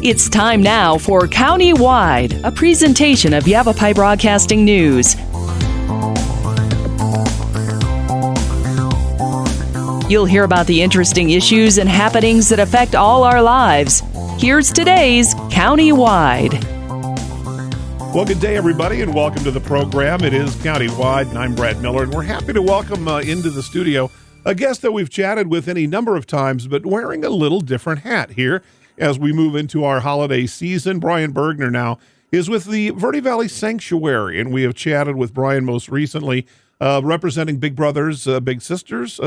It's time now for County-Wide, a presentation of Yavapai Broadcasting News. You'll hear about the interesting issues and happenings that affect all our lives. Here's today's County-Wide. Well, good day, everybody, and welcome to the program. It is County-Wide, and I'm Brad Miller, and we're happy to welcome into the studio a guest that we've chatted with any number of times, but wearing a little different hat here as we move into our holiday season. Brian Bergner now is with the Verde Valley Sanctuary, and we have chatted with Brian most recently representing Big Brothers, Big Sisters,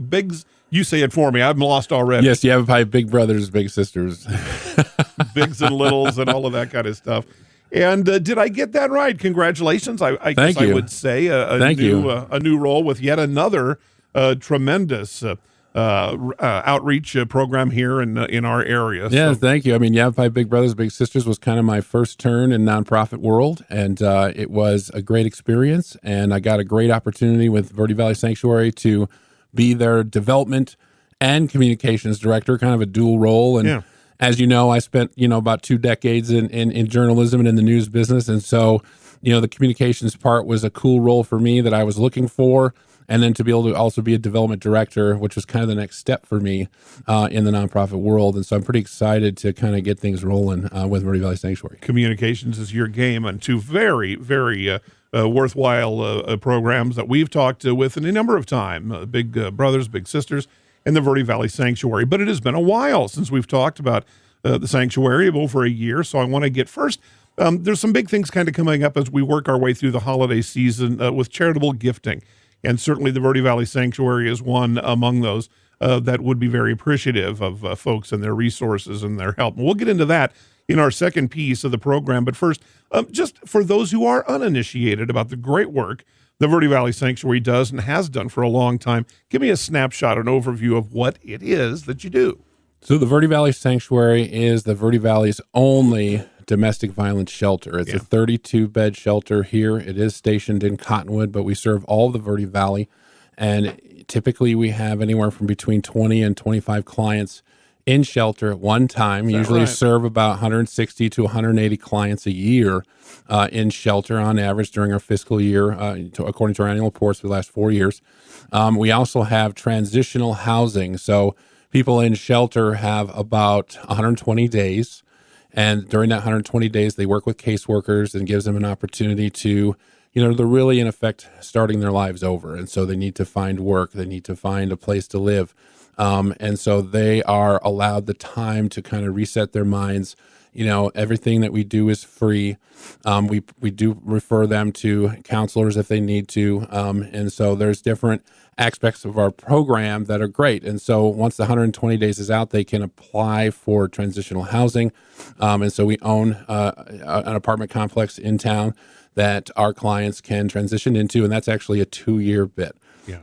Bigs. You say it for me. I'm lost already. Yes, Yavapai, Big Brothers, Big Sisters. Bigs and littles and all of that kind of stuff. And did I get that right? Congratulations. I guess I would say a new role with yet another tremendous outreach program here in our area. Yeah, thank you. I mean, Yavapai Big Brothers Big Sisters was kind of my first turn in nonprofit world, and it was a great experience. And I got a great opportunity with Verde Valley Sanctuary to be their development and communications director, kind of a dual role. And as you know, I spent about 2 decades in journalism and in the news business, and so the communications part was a cool role for me that I was looking for. And then to be able to also be a development director, which was kind of the next step for me in the nonprofit world. And so I'm pretty excited to kind of get things rolling with Verde Valley Sanctuary. Communications is your game, and 2 very, very worthwhile programs that we've talked with in a number of times, Big Brothers, Big Sisters, and the Verde Valley Sanctuary. But it has been a while since we've talked about the Sanctuary, over a year. So I want to get first, there's some big things kind of coming up as we work our way through the holiday season with charitable gifting. And certainly the Verde Valley Sanctuary is one among those that would be very appreciative of folks and their resources and their help. And we'll get into that in our second piece of the program. But first, just for those who are uninitiated about the great work the Verde Valley Sanctuary does and has done for a long time, give me a snapshot, an overview of what it is that you do. So the Verde Valley Sanctuary is the Verde Valley's only domestic violence shelter. It's a 32-bed shelter here. It is stationed in Cottonwood, but we serve all of the Verde Valley. And typically we have anywhere from between 20 and 25 clients in shelter at one time. Usually serve about 160 to 180 clients a year in shelter on average during our fiscal year, according to our annual reports for the last 4 years. We also have transitional housing. So people in shelter have about 120 days. And during that 120 days, they work with caseworkers and gives them an opportunity to, they're really, in effect, starting their lives over. And so they need to find work. They need to find a place to live. And so they are allowed the time to kind of reset their minds. Everything that we do is free. We do refer them to counselors if they need to. And so there's different aspects of our program that are great. And so once the 120 days is out, they can apply for transitional housing. And so we own an apartment complex in town that our clients can transition into, and that's actually a 2-year bid.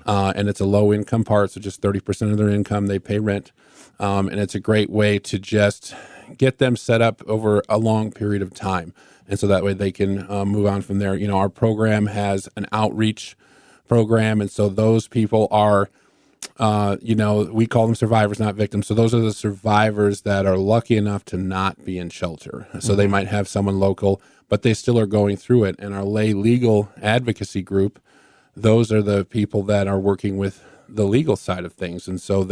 And it's a low-income part, so just 30% of their income, they pay rent. And it's a great way to just get them set up over a long period of time. And so that way they can move on from there. Our program has an outreach program, and so those people are, we call them survivors, not victims. So those are the survivors that are lucky enough to not be in shelter. So they might have someone local, but they still are going through it. And our lay legal advocacy group, those are the people that are working with the legal side of things. And so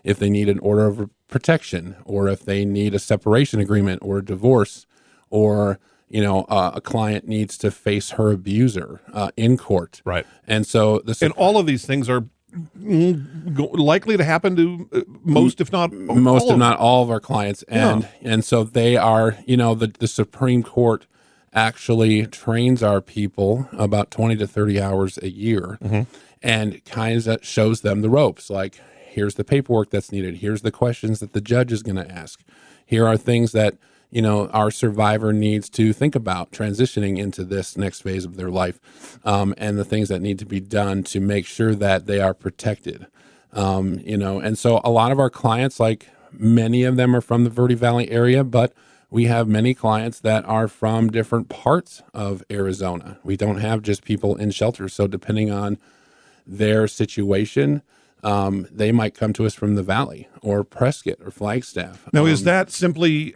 if they need an order of protection, or if they need a separation agreement or a divorce, or a client needs to face her abuser in court. Right. And so and all of these things are likely to happen to most, if not all of our clients. And so they are, the Supreme Court actually trains our people about 20 to 30 hours a year and kind of shows them the ropes. Like, here's the paperwork that's needed. Here's the questions that the judge is going to ask. Here are things that our survivor needs to think about transitioning into this next phase of their life, and the things that need to be done to make sure that they are protected. And so a lot of our clients, like many of them are from the Verde Valley area, but we have many clients that are from different parts of Arizona. We don't have just people in shelters. So depending on their situation, they might come to us from the Valley or Prescott or Flagstaff. Now, is that simply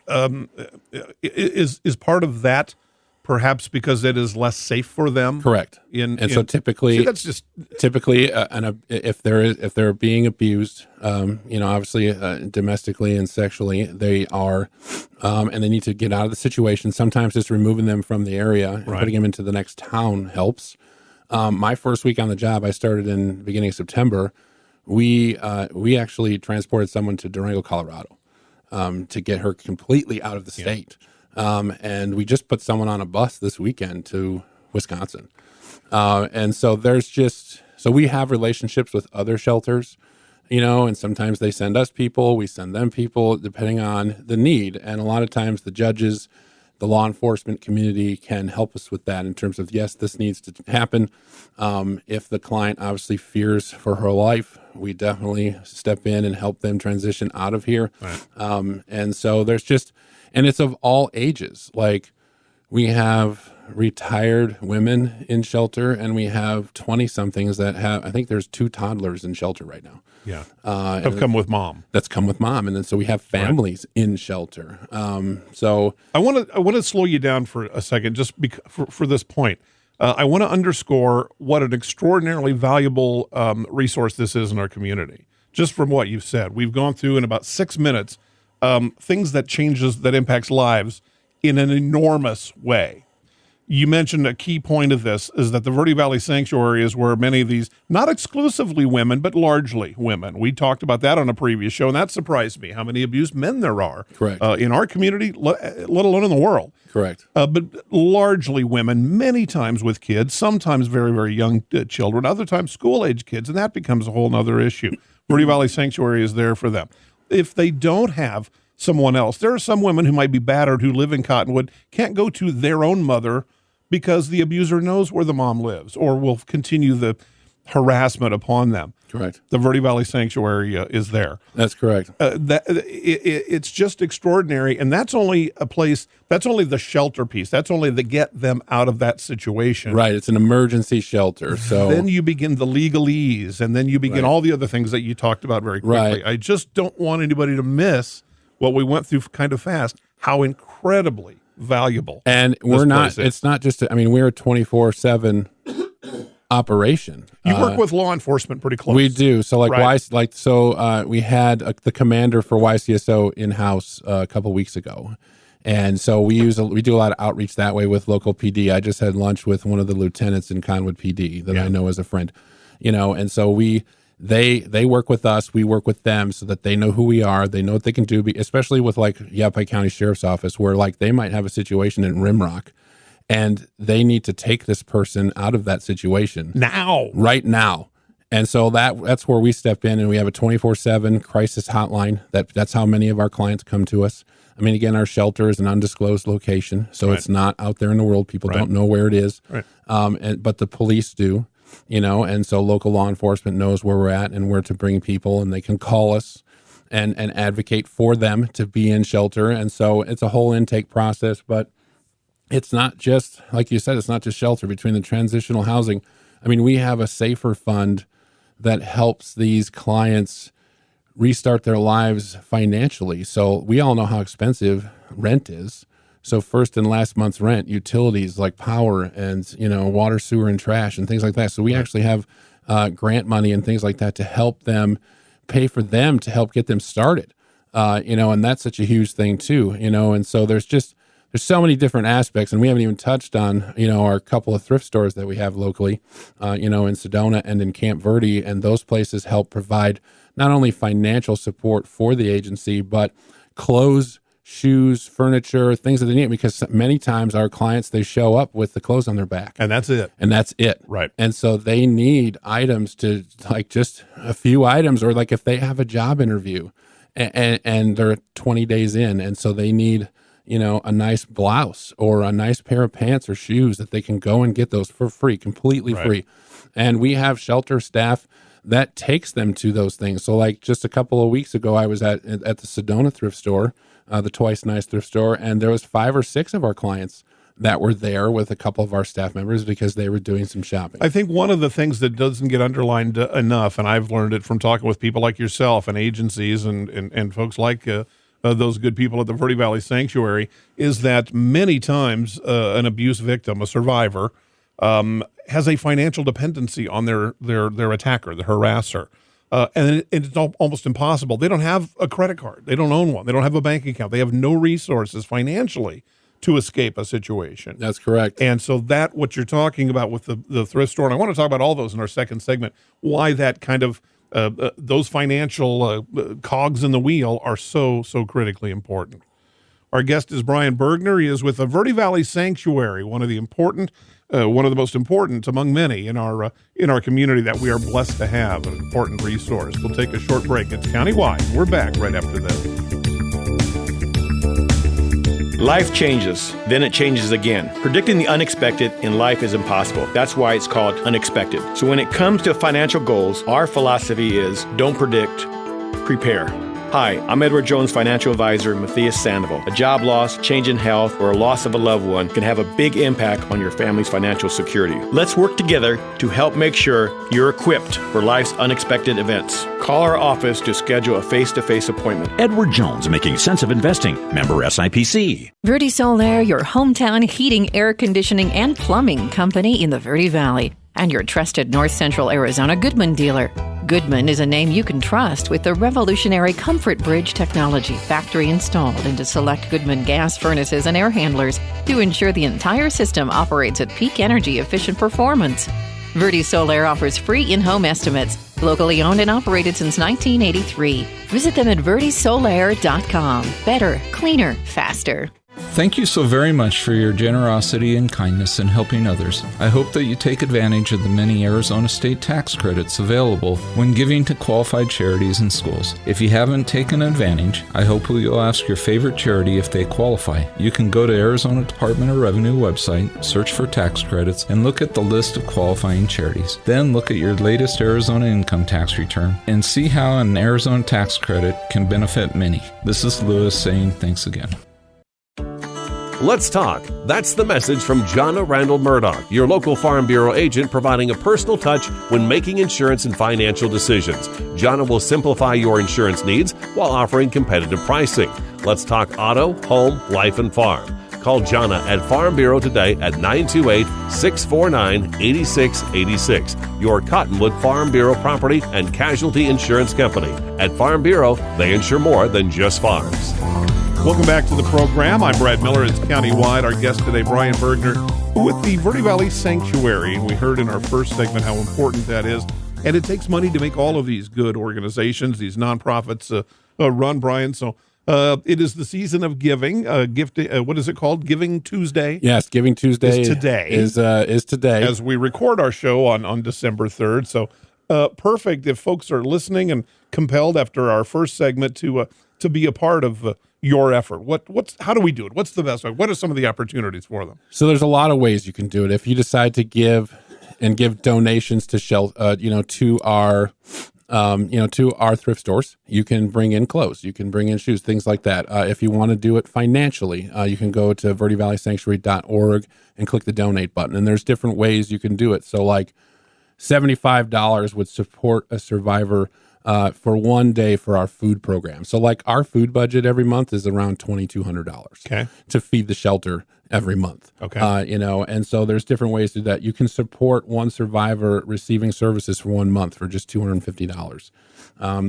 is part of that perhaps because it is less safe for them? Correct. So typically, see, that's just if they're being abused, obviously domestically and sexually, they are, and they need to get out of the situation. Sometimes just removing them from the area and putting them into the next town helps. My first week on the job, I started in the beginning of September. We actually transported someone to Durango, Colorado, to get her completely out of the state. And we just put someone on a bus this weekend to Wisconsin. And so so we have relationships with other shelters, and sometimes they send us people, we send them people, depending on the need. And a lot of times the judges, the law enforcement community can help us with that in terms of, yes, this needs to happen. If the client obviously fears for her life, we definitely step in and help them transition out of here. Right. And so and it's of all ages. Like, we have retired women in shelter, and we have 20-somethings that I think there's 2 toddlers in shelter right now. Yeah. Have come with mom. That's come with mom. And then so we have families in shelter. So I want to slow you down for a second, just for this point. I want to underscore what an extraordinarily valuable resource this is in our community. Just from what you've said, we've gone through in about 6 minutes things that impacts lives in an enormous way. You mentioned a key point of this is that the Verde Valley Sanctuary is where many of these, not exclusively women, but largely women. We talked about that on a previous show, and that surprised me, how many abused men there are. Correct. In our community, let alone in the world. Correct. But largely women, many times with kids, sometimes very, very young children, other times school-age kids, and that becomes a whole other issue. Verde Valley Sanctuary is there for them. If they don't have someone else, there are some women who might be battered who live in Cottonwood, can't go to their own mother because the abuser knows where the mom lives or will continue the harassment upon them. Correct. The Verde Valley Sanctuary is there. That's correct. It's just extraordinary, and that's only a place, that's only the shelter piece. That's only the get them out of that situation. Right. It's an emergency shelter. So then you begin the legalese, and then you begin all the other things that you talked about very quickly. Right. I just don't want anybody to miss what we went through kind of fast, how incredibly valuable. And we're not, it's not just, we're a 24/7 operation. You work with law enforcement pretty close. We do. So we had the commander for YCSO in-house a couple weeks ago. And so we do a lot of outreach that way with local PD. I just had lunch with one of the lieutenants in Conwood PD that I know as a friend, and so they work with us, we work with them so that they know who we are, they know what they can do, especially with like Yavapai County Sheriff's Office, where like they might have a situation in Rimrock and they need to take this person out of that situation right now. And so that's where we step in, and we have a 24/7 crisis hotline. That's how many of our clients come to us. Again, our shelter is an undisclosed location, so it's not out there in the world. People don't know where it is, but the police do. And so local law enforcement knows where we're at and where to bring people, and they can call us and advocate for them to be in shelter. And so it's a whole intake process, but it's not just, like you said, it's not just shelter. Between the transitional housing, we have a safer fund that helps these clients restart their lives financially. So we all know how expensive rent is. So first and last month's rent, utilities like power and, water, sewer, and trash and things like that. So we actually have grant money and things like that to help them pay for them to help get them started, and that's such a huge thing too, and so there's so many different aspects, and we haven't even touched on, our couple of thrift stores that we have locally, in Sedona and in Camp Verde, and those places help provide not only financial support for the agency, but clothes, shoes, furniture, things that they need, because many times our clients, they show up with the clothes on their back. And that's it. Right. And so they need items to, like, just a few items, or like if they have a job interview and they're 20 days in, and so they need, a nice blouse or a nice pair of pants or shoes, that they can go and get those for free, completely free. And we have shelter staff that takes them to those things. So like just a couple of weeks ago, I was at the Sedona thrift store, the Twice Nice thrift store, and there was 5 or 6 of our clients that were there with a couple of our staff members because they were doing some shopping. I think one of the things that doesn't get underlined enough, and I've learned it from talking with people like yourself and agencies and folks like those good people at the Verde Valley Sanctuary, is that many times an abuse victim, a survivor, has a financial dependency on their attacker, the harasser. And it's almost impossible. They don't have a credit card. They don't own one. They don't have a bank account. They have no resources financially to escape a situation. That's correct. And so what you're talking about with the thrift store, and I want to talk about all those in our second segment, why that kind of those financial cogs in the wheel are so critically important. Our guest is Brian Bergner. He is with the Verde Valley Sanctuary, one of the most important among many in our community that we are blessed to have, an important resource. We'll take a short break. It's Countywide. We're back right after this. Life changes, then it changes again. Predicting the unexpected in life is impossible. That's why it's called unexpected. So when it comes to financial goals, our philosophy is don't predict, prepare. Hi, I'm Edward Jones financial advisor Matthias Sandoval. A job loss, change in health, or a loss of a loved one can have a big impact on your family's financial security. Let's work together to help make sure you're equipped for life's unexpected events. Call our office to schedule a face-to-face appointment. Edward Jones, making sense of investing. Member SIPC. Verde Solaire, your hometown heating, air conditioning, and plumbing company in the Verde Valley, and your trusted North Central Arizona Goodman dealer. Goodman is a name you can trust with the revolutionary Comfort Bridge technology factory installed into select Goodman gas furnaces and air handlers to ensure the entire system operates at peak energy efficient performance. Verde Solaire offers free in-home estimates, locally owned and operated since 1983. Visit them at verdesolaire.com. Better, cleaner, faster. Thank you so very much for your generosity and kindness in helping others. I hope that you take advantage of the many Arizona state tax credits available when giving to qualified charities and schools. If you haven't taken advantage, I hope you'll ask your favorite charity if they qualify. You can go to Arizona Department of Revenue website, search for tax credits, and look at the list of qualifying charities. Then look at your latest Arizona income tax return and see how an Arizona tax credit can benefit many. This is Lewis saying thanks again. Let's talk. That's the message from Jonna Randall Murdoch, your local Farm Bureau agent, providing a personal touch when making insurance and financial decisions. Jonna will simplify your insurance needs while offering competitive pricing. Let's talk auto, home, life, and farm. Call Jonna at Farm Bureau today at 928-649-8686. Your Cottonwood Farm Bureau property and casualty insurance company. At Farm Bureau, they insure more than just farms. Welcome back to the program. I'm Brad Miller. It's Countywide. Our guest today, Brian Bergner, with the Verde Valley Sanctuary. And we heard in our first segment how important that is. And it takes money to make all of these good organizations, these nonprofits run, Brian. So it is the season of giving. What is it called? Giving Tuesday? Yes, Giving Tuesday is today. Is today. As we record our show on December 3rd. So perfect if folks are listening and compelled after our first segment to be a part of your effort. How do we do it? What's the best way? What are some of the opportunities for them? So there's a lot of ways you can do it. If you decide to give donations to to our thrift stores, you can bring in clothes, you can bring in shoes, things like that. If you want to do it financially, you can go to verdevalleysanctuary.org and click the donate button. And there's different ways you can do it. So like $75 would support a survivor for one day for our food program. So like our food budget every month is around $2,200 to feed the shelter every month. And so there's different ways to do that. You can support one survivor receiving services for 1 month for just $250.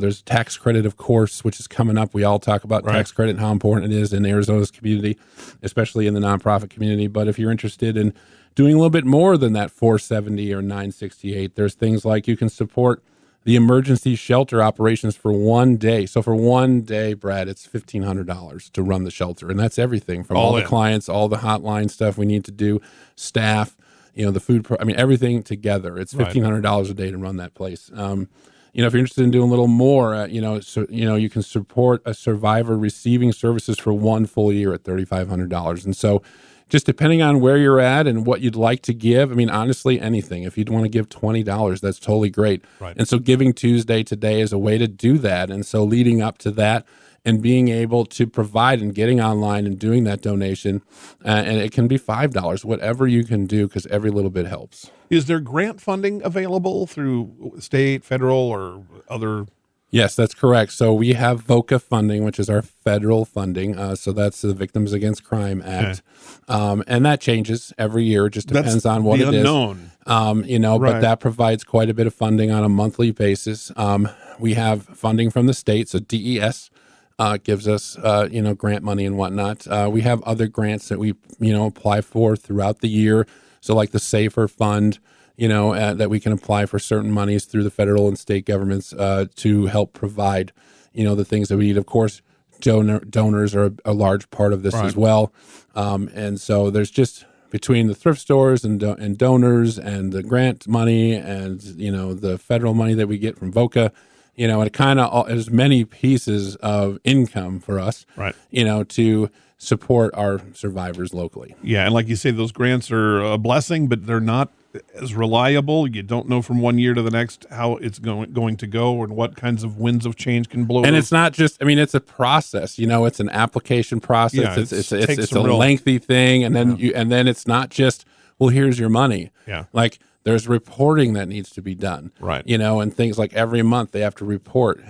There's tax credit, of course, which is coming up. We all talk about tax credit and how important it is in Arizona's community, especially in the nonprofit community. But if you're interested in doing a little bit more than that $470 or $968, there's things like you can support the emergency shelter operations for 1 day. So for 1 day, Brad, it's $1,500 to run the shelter. And that's everything from all the clients, all the hotline stuff we need to do, staff, the food, everything together. It's $1,500 a day to run that place. If you're interested in doing a little more, you can support a survivor receiving services for 1 full year at $3,500. And so just depending on where you're at and what you'd like to give, honestly, anything. If you'd want to give $20, that's totally great. Right. And so Giving Tuesday today is a way to do that. And so leading up to that, and being able to provide and getting online and doing that donation. And it can be $5, whatever you can do, because every little bit helps. Is there grant funding available through state, federal, or other? Yes, that's correct. So we have VOCA funding, which is our federal funding. So that's the Victims Against Crime Act. Okay. And that changes every year. It just depends on what it unknown. Is. But that provides quite a bit of funding on a monthly basis. We have funding from the state. So DES gives us, grant money and whatnot. We have other grants that we, apply for throughout the year. So like the SAFER Fund, that we can apply for certain monies through the federal and state governments to help provide, the things that we need. Of course, donors are a large part of this as well. And so there's just between the thrift stores and donors and the grant money and, the federal money that we get from VOCA, it kind of there's many pieces of income for us, to support our survivors locally. Yeah, and like you say, those grants are a blessing, but they're not as reliable. You don't know from one year to the next how it's going to go and what kinds of winds of change can blow. And it's not just, it's a process, it's an application process. Yeah, it's a lengthy thing. And then it's not just, well, here's your money. Yeah. Like there's reporting that needs to be done. Right. And things like every month they have to report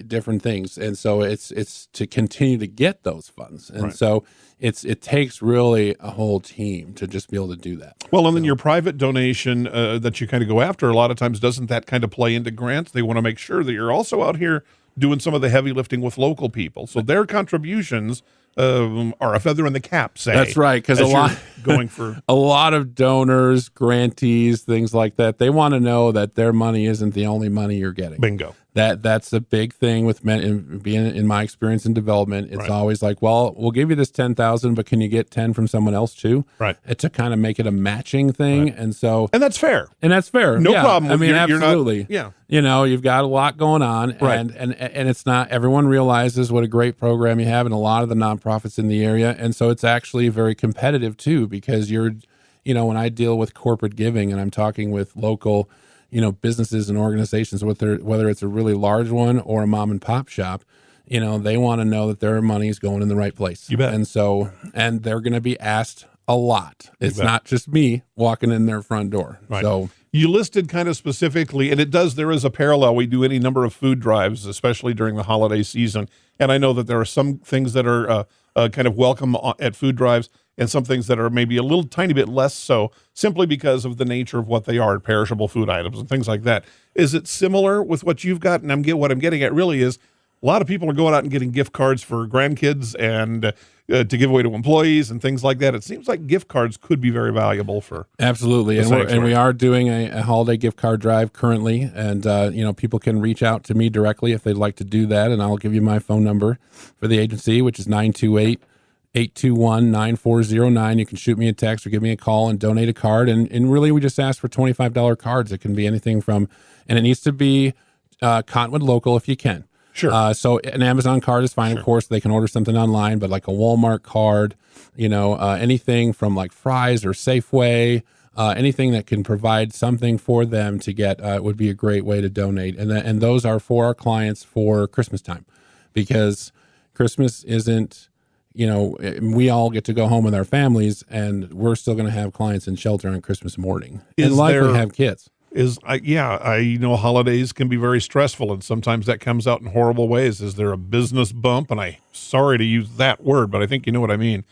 different things. And so it's to continue to get those funds. And so it takes really a whole team to just be able to do that. Well, and then your private donation that you kind of go after, a lot of times, doesn't that kind of play into grants? They want to make sure that you're also out here doing some of the heavy lifting with local people. So their contributions are a feather in the cap, say. That's right, because a lot of donors, grantees, things like that, they want to know that their money isn't the only money you're getting. Bingo. That's the big thing with being in my experience in development. It's always like, well, we'll give you this 10,000, but can you get 10 from someone else too? Right. To kind of make it a matching thing, and that's fair. No problem. Absolutely. You're not, you've got a lot going on, and it's not everyone realizes what a great program you have, and a lot of the nonprofits in the area, and so it's actually very competitive too, because you're, when I deal with corporate giving and I'm talking with local businesses and organizations, whether it's a really large one or a mom and pop shop, they want to know that their money is going in the right place. You bet. And they're going to be asked a lot. It's not just me walking in their front door. Right. So you listed kind of specifically, and there is a parallel. We do any number of food drives, especially during the holiday season. And I know that there are some things that are kind of welcome at food drives, and some things that are maybe a little tiny bit less so, simply because of the nature of what they are, perishable food items and things like that. Is it similar with what you've got? And what I'm getting at really is a lot of people are going out and getting gift cards for grandkids and to give away to employees and things like that. It seems like gift cards could be very valuable for. Absolutely. And we are doing a holiday gift card drive currently. And, people can reach out to me directly if they'd like to do that. And I'll give you my phone number for the agency, which is 928-821-9409. You can shoot me a text or give me a call and donate a card. And really, we just ask for $25 cards. It can be anything from, and it needs to be Cottonwood local if you can. Sure. So an Amazon card is fine. Sure. Of course, they can order something online, but like a Walmart card, anything from like Fry's or Safeway, anything that can provide something for them to get would be a great way to donate. And those are for our clients for Christmas time, because Christmas isn't, we all get to go home with our families, and we're still going to have clients in shelter on Christmas morning, and likely have kids. I know holidays can be very stressful, and sometimes that comes out in horrible ways. Is there a business bump? And I'm sorry to use that word, but I think you know what I mean.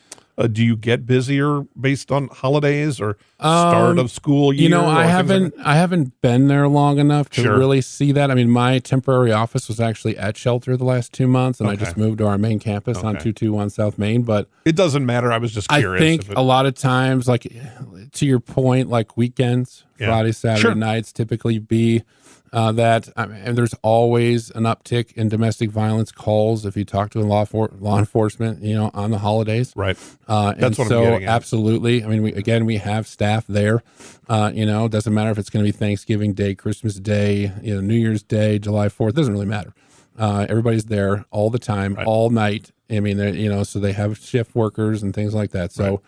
Do you get busier based on holidays or start of school year? I haven't been there long enough to really see that. I mean, my temporary office was actually at shelter the last 2 months, and I just moved to our main campus on 221 South Main. But it doesn't matter. I was just curious. I think a lot of times, like to your point, like weekends, Friday, Saturday nights typically be and there's always an uptick in domestic violence calls if you talk to law enforcement, on the holidays. Right. That's what I'm getting at. Absolutely. I mean, we have staff there. It doesn't matter if it's going to be Thanksgiving Day, Christmas Day, New Year's Day, July 4th. It doesn't really matter. Everybody's there all the time, all night. I mean, so they have shift workers and things like that. So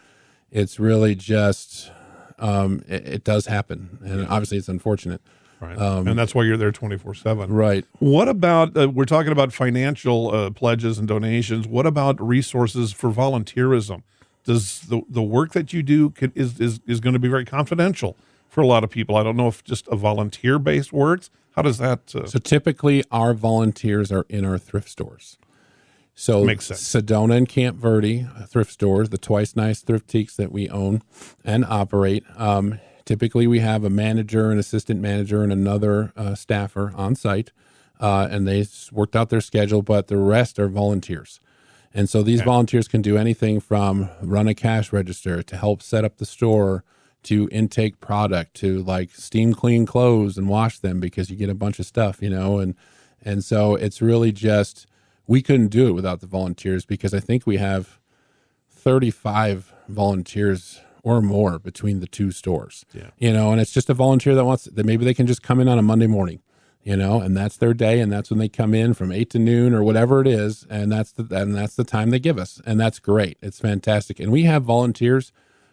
it's really just, it does happen. And obviously it's unfortunate. Right. And that's why you're there 24/7. Right. What about, we're talking about financial pledges and donations. What about resources for volunteerism? Does the work that you do is going to be very confidential for a lot of people? I don't know if just a volunteer-based works. How does that? So typically our volunteers are in our thrift stores. So Makes sense. Sedona and Camp Verde thrift stores, the Twice Nice thriftiques that we own and operate. Typically we have a manager, an assistant manager, and another staffer on site, and they worked out their schedule, but the rest are volunteers. And so these volunteers can do anything from run a cash register to help set up the store, to intake product, to like steam clean clothes and wash them because you get a bunch of stuff, and so it's really just, we couldn't do it without the volunteers, because I think we have 35 volunteers or more between the two stores, and it's just a volunteer that maybe they can just come in on a Monday morning, and that's their day. And that's when they come in from 8 to noon or whatever it is. And that's the time they give us. And that's great. It's fantastic. And we have volunteers.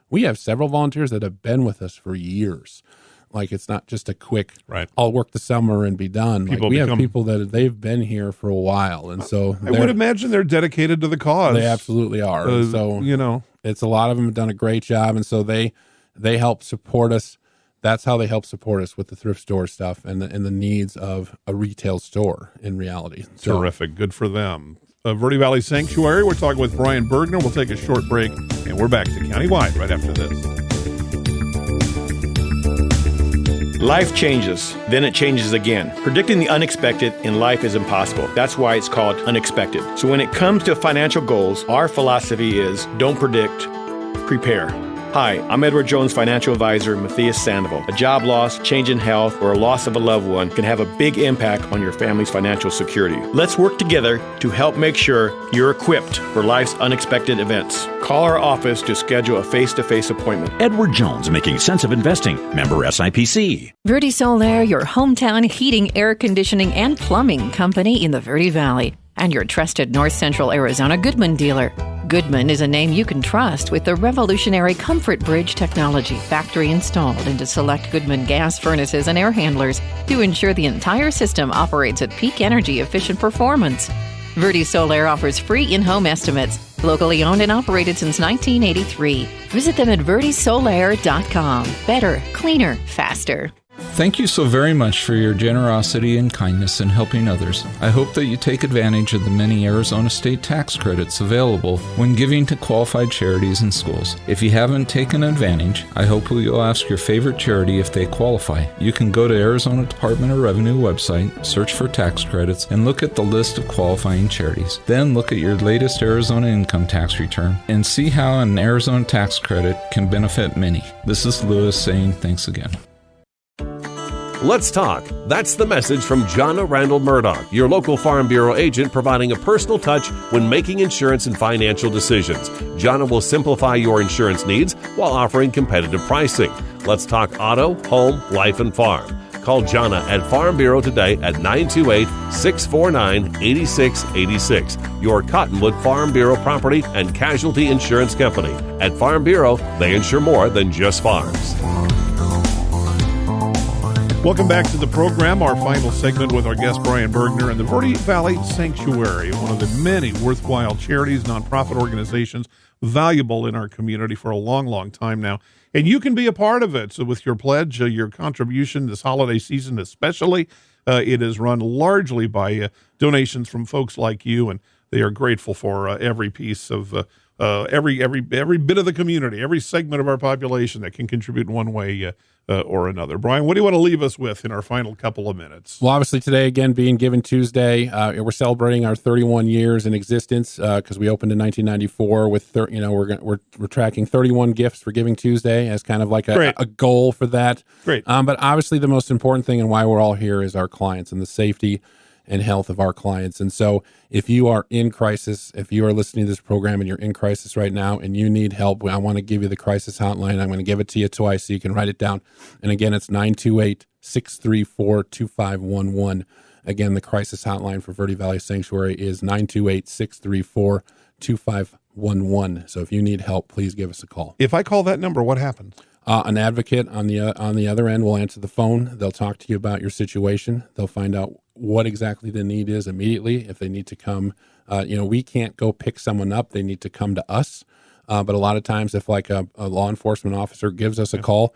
We have several volunteers that have been with us for years. Like, it's not just a quick, I'll work the summer and be done. We have people that they've been here for a while. And so I would imagine they're dedicated to the cause. They absolutely are. It's a lot of them have done a great job. And so they help support us. That's how they help support us with the thrift store stuff and the needs of a retail store in reality. Terrific. Good for them. Verde Valley Sanctuary. We're talking with Brian Bergner. We'll take a short break, and we're back to Countywide right after this. Life changes, then it changes again. Predicting the unexpected in life is impossible. That's why it's called unexpected. So when it comes to financial goals, our philosophy is don't predict, prepare. Hi, I'm Edward Jones financial advisor Matthias Sandoval. A job loss, change in health, or a loss of a loved one can have a big impact on your family's financial security. Let's work together to help make sure you're equipped for life's unexpected events. Call our office to schedule a face-to-face appointment. Edward Jones, making sense of investing. Member SIPC. Verde Solaire, your hometown heating, air conditioning, and plumbing company in the Verde Valley, and your trusted North Central Arizona Goodman dealer. Goodman is a name you can trust with the revolutionary Comfort Bridge technology, factory installed into select Goodman gas furnaces and air handlers to ensure the entire system operates at peak energy efficient performance. Verde Solaire offers free in-home estimates, locally owned and operated since 1983. Visit them at verdesolaire.com. Better, cleaner, faster. Thank you so very much for your generosity and kindness in helping others. I hope that you take advantage of the many Arizona state tax credits available when giving to qualified charities and schools. If you haven't taken advantage, I hope you'll ask your favorite charity if they qualify. You can go to Arizona Department of Revenue website, search for tax credits, and look at the list of qualifying charities. Then look at your latest Arizona income tax return and see how an Arizona tax credit can benefit many. This is Lewis saying thanks again. Let's talk. That's the message from Jonna Randall Murdoch, your local Farm Bureau agent, providing a personal touch when making insurance and financial decisions. Jonna will simplify your insurance needs while offering competitive pricing. Let's talk auto, home, life, and farm. Call Jonna at Farm Bureau today at 928-649-8686. Your Cottonwood Farm Bureau property and casualty insurance company. At Farm Bureau, they insure more than just farms. Welcome back to the program, our final segment with our guest Brian Bergner and the Verde Valley Sanctuary, one of the many worthwhile charities, nonprofit organizations, valuable in our community for a long, long time now. And you can be a part of it. So with your pledge, your contribution this holiday season especially, it is run largely by donations from folks like you, and they are grateful for every piece of every bit of the community, every segment of our population that can contribute in one way or another. Brian, what do you want to leave us with in our final couple of minutes? Well, obviously today, again, being Giving Tuesday, we're celebrating our 31 years in existence because we opened in 1994 with, we're tracking 31 gifts for Giving Tuesday as kind of like a goal for that. Great. But obviously the most important thing and why we're all here is our clients and the safety and health of our clients. And so if you are in crisis, if you are listening to this program and you're in crisis right now and you need help, I want to give you the crisis hotline. I'm going to give it to you twice so you can write it down. And again, it's 928-634-2511. Again, the crisis hotline for Verde Valley Sanctuary is 928-634-2511. So if you need help, please give us a call. If I call that number, what happens? An advocate on the other end will answer the phone. They'll talk to you about your situation. They'll find out what exactly the need is immediately. If they need to come, we can't go pick someone up. They need to come to us. But a lot of times, if like a law enforcement officer gives us a call,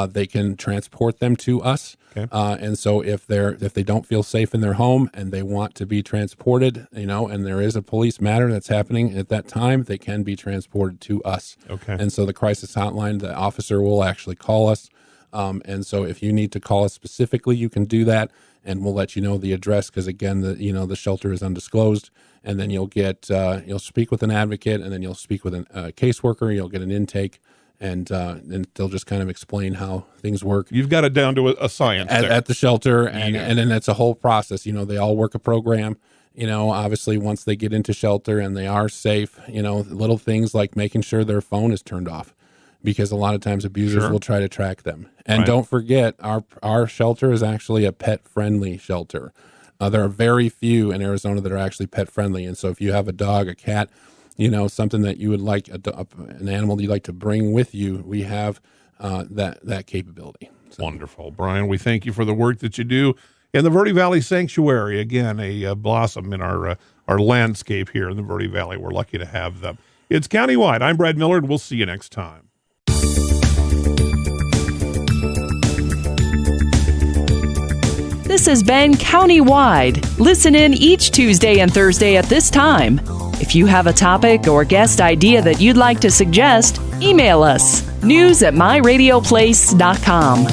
they can transport them to us. Okay. And so if they don't feel safe in their home and they want to be transported, and there is a police matter that's happening at that time, they can be transported to us. Okay. And so the crisis hotline, the officer will actually call us. And so if you need to call us specifically, you can do that, and we'll let you know the address, because again, the shelter is undisclosed. And then you'll speak with an advocate, and then you'll speak with a caseworker. You'll get an intake. And they'll just kind of explain how things work. You've got it down to a science at the shelter, and then it's a whole process. They all work a program. Obviously, once they get into shelter and they are safe, little things like making sure their phone is turned off, because a lot of times abusers will try to track them. And don't forget, our shelter is actually a pet-friendly shelter. There are very few in Arizona that are actually pet-friendly, and so if you have a dog, a cat, something that you would like, an animal you'd like to bring with you, we have that capability. So. Wonderful. Brian, we thank you for the work that you do in the Verde Valley Sanctuary. Again, a blossom in our landscape here in the Verde Valley. We're lucky to have them. It's Countywide. I'm Brad Miller, and we'll see you next time. This has been Countywide. Listen in each Tuesday and Thursday at this time. If you have a topic or guest idea that you'd like to suggest, email us, news@myradioplace.com.